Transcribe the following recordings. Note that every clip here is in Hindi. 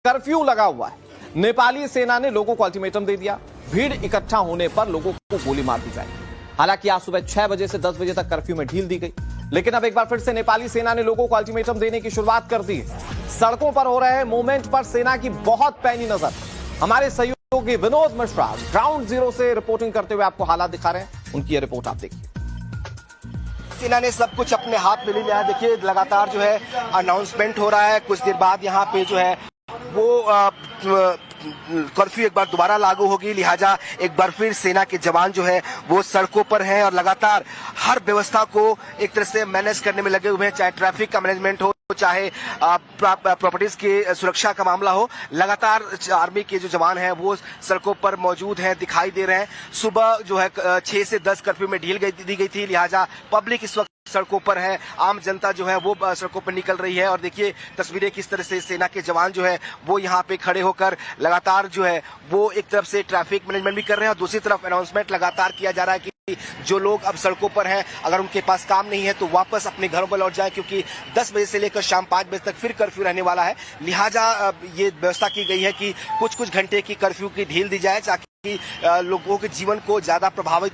कर्फ्यू लगा हुआ है। नेपाली सेना ने लोगों को अल्टीमेटम दे दिया, भीड़ इकट्ठा होने पर लोगों को गोली मार दी जाएगी। हालांकि आज सुबह 6 बजे से 10 बजे तक कर्फ्यू में ढील दी गई, लेकिन अब एक बार फिर से नेपाली सेना ने लोगों को अल्टीमेटम देने की शुरुआत कर दी है। सड़कों पर हो रहे मूवमेंट पर सेना की बहुत पैनी नजर। हमारे सहयोगी विनोद मिश्रा ग्राउंड जीरो से रिपोर्टिंग करते हुए आपको हालात दिखा रहे हैं। उनकी यह रिपोर्ट आप देखिए। सेना ने सब कुछ अपने हाथ में ले लिया है। देखिए लगातार जो है अनाउंसमेंट हो रहा है। कुछ देर बाद यहाँ पे जो है वो कर्फ्यू एक बार दोबारा लागू होगी, लिहाजा एक बार फिर सेना के जवान जो है वो सड़कों पर हैं और लगातार हर व्यवस्था को एक तरह से मैनेज करने में लगे हुए हैं, चाहे ट्रैफिक का मैनेजमेंट हो, चाहे प्रॉपर्टीज की सुरक्षा का मामला हो। लगातार आर्मी के जो जवान हैं वो सड़कों पर मौजूद हैं, दिखाई दे रहे हैं। सुबह जो है 6 से 10 कर्फ्यू में ढील दी गई थी, लिहाजा पब्लिक इस वक्त सड़कों पर है, आम जनता जो है वो सड़कों पर निकल रही है। और देखिए तस्वीरें किस तरह से सेना के जवान जो है वो यहाँ पे खड़े होकर लगातार जो है वो एक तरफ से ट्रैफिक मैनेजमेंट भी कर रहे हैं और दूसरी तरफ अनाउंसमेंट लगातार किया जा रहा है कि जो लोग अब सड़कों पर हैं अगर उनके पास काम नहीं है तो वापस अपने घरों पर लौट जाएं, क्योंकि 10 बजे से लेकर शाम 5 बजे तक फिर कर्फ्यू रहने वाला है। लिहाजा ये व्यवस्था की गई है कि कुछ घंटे की कर्फ्यू की ढील दी जाए ताकि लोगों के जीवन को ज्यादा प्रभावित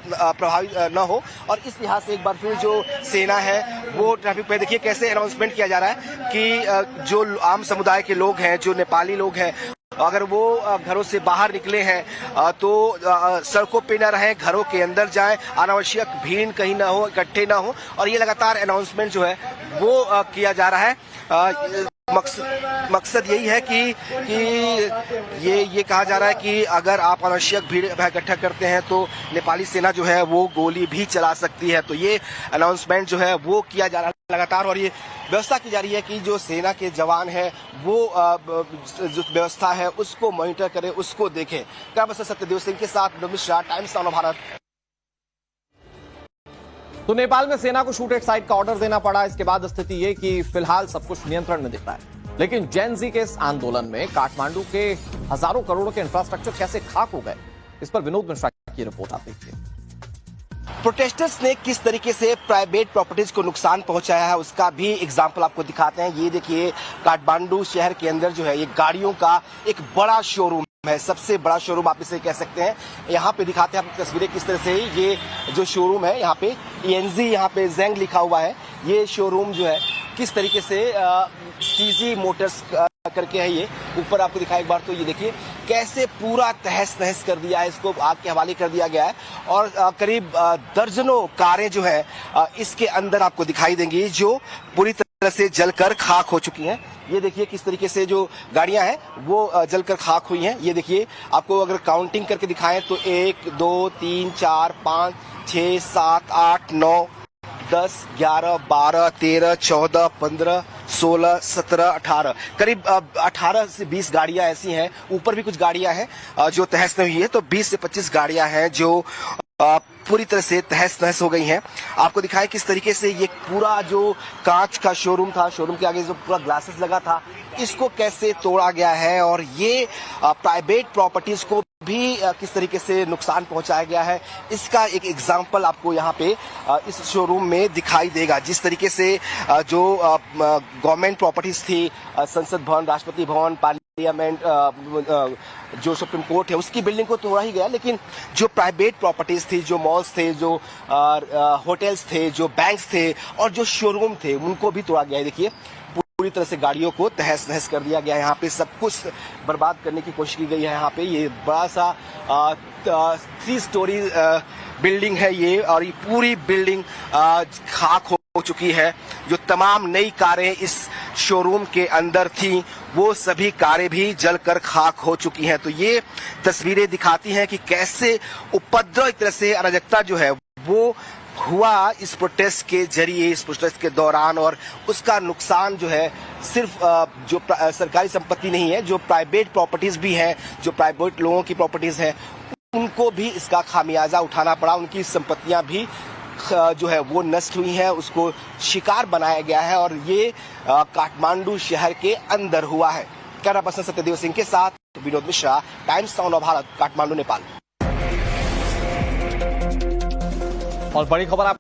न हो। और इस लिहाज से एक बार फिर जो सेना है वो ट्रैफिक पे देखिए कैसे अनाउंसमेंट किया जा रहा है कि जो आम समुदाय के लोग हैं, जो नेपाली लोग हैं, अगर वो घरों से बाहर निकले हैं तो सड़कों पे न रहें, घरों के अंदर जाएं, अनावश्यक भीड़ कहीं ना हो, इकट्ठे ना हो। और ये लगातार अनाउंसमेंट जो है वो किया जा रहा है। मकसद यही है कि ये कहा जा रहा है कि अगर आप अनावश्यक भीड़ इकट्ठा करते हैं तो नेपाली सेना जो है वो गोली भी चला सकती है। तो ये अनाउंसमेंट जो है वो किया जा रहा है लगातार और ये व्यवस्था की जा रही है कि जो सेना के जवान हैं वो जो व्यवस्था है उसको मॉनिटर करें, उसको देखें। कैमरा सत्यदेव सिंह के साथ विनोद मिश्रा, टाइम्स ऑफ भारत। तो नेपाल में सेना को शूट एट साइट का ऑर्डर देना पड़ा। इसके बाद स्थिति ये कि फिलहाल सब कुछ नियंत्रण में दिख रहा है, लेकिन जेन जी के इस आंदोलन में काठमांडू के हजारों करोड़ों के इंफ्रास्ट्रक्चर कैसे खाक हो गए, इस पर विनोद मिश्रा की रिपोर्ट आप देखिए। प्रोटेस्टर्स ने किस तरीके से प्राइवेट प्रॉपर्टीज को नुकसान पहुंचाया है उसका भी एग्जाम्पल आपको दिखाते हैं। ये देखिए काठमांडू शहर के अंदर जो है ये गाड़ियों का एक बड़ा शोरूम है, सबसे बड़ा शोरूम आप इसे कह सकते हैं। यहाँ पे दिखाते हैं आपको तस्वीरें किस तरह से ये जो शोरूम है, यहाँ पे ENZ, यहाँ पे जेंग लिखा हुआ है। ये शोरूम जो है किस तरीके से CG मोटर्स करके है, ये ऊपर आपको दिखाया एक बार। तो ये देखिए कैसे पूरा तहस नहस कर दिया है, इसको आग के हवाले कर दिया गया है और करीब दर्जनों कारें जो है इसके अंदर आपको दिखाई देंगी जो पूरी तरह से जलकर खाक हो चुकी हैं। ये देखिए किस तरीके से जो गाड़ियां हैं वो जलकर खाक हुई हैं। ये देखिए आपको अगर काउंटिंग करके दिखाएं तो 1 2 3 4 5 6 7 8 9 10 11 12 13 14 15 16 17 18 करीब 18 से 20 गाड़ियां ऐसी हैं। ऊपर भी कुछ गाड़ियां हैं जो तहस नहीं हुई है, तो 20 से 25 गाड़ियां हैं जो पूरी तरह से तहस नहस हो गई हैं। आपको दिखाएं किस तरीके से ये पूरा जो कांच का शोरूम था, शोरूम के आगे जो पूरा ग्लासेस लगा था, इसको कैसे तोड़ा गया है और ये प्राइवेट प्रॉपर्टीज को भी किस तरीके से नुकसान पहुंचाया गया है, इसका एक एग्जाम्पल आपको यहाँ पे इस शोरूम में दिखाई देगा। जिस तरीके से जो गवर्नमेंट प्रॉपर्टीज थी, संसद भवन, राष्ट्रपति भवन, पार्लियामेंट, जो सुप्रीम कोर्ट है, उसकी बिल्डिंग को तोड़ा ही गया, लेकिन जो प्राइवेट प्रॉपर्टीज थी, जो मॉल्स थे, जो होटल्स थे, जो बैंक्स थे और जो शोरूम थे, उनको भी तोड़ा गया है। देखिए पूरी तरह से गाड़ियों को तहस नहस कर दिया गया है। यहाँ पे सब कुछ बर्बाद करने की कोशिश की गई है। यहाँ पे ये बड़ा सा 3 स्टोरी बिल्डिंग है ये, और ये पूरी बिल्डिंग खाक हो चुकी है। जो तमाम नई कारें इस शोरूम के अंदर थी वो सभी कारें भी जलकर खाक हो चुकी हैं। तो ये तस्वीरें दिखाती हैं कि कैसे उपद्रव, एक तरह से अराजकता जो है वो हुआ इस प्रोटेस्ट के जरिए, इस प्रोटेस्ट के दौरान। और उसका नुकसान जो है सिर्फ जो सरकारी संपत्ति नहीं है, जो प्राइवेट प्रॉपर्टीज भी हैं, जो प्राइवेट लोगों की प्रॉपर्टीज हैं, उनको भी इसका खामियाजा उठाना पड़ा। उनकी संपत्तियां भी जो है वो नष्ट हुई हैं, उसको शिकार बनाया गया है और ये काठमांडू शहर के अंदर हुआ है। कैमरा पर्सन सत्यदेव सिंह के साथ विनोद मिश्रा, टाइम्स ऑफ भारत, काठमांडू, नेपाल। और बड़ी खबर आप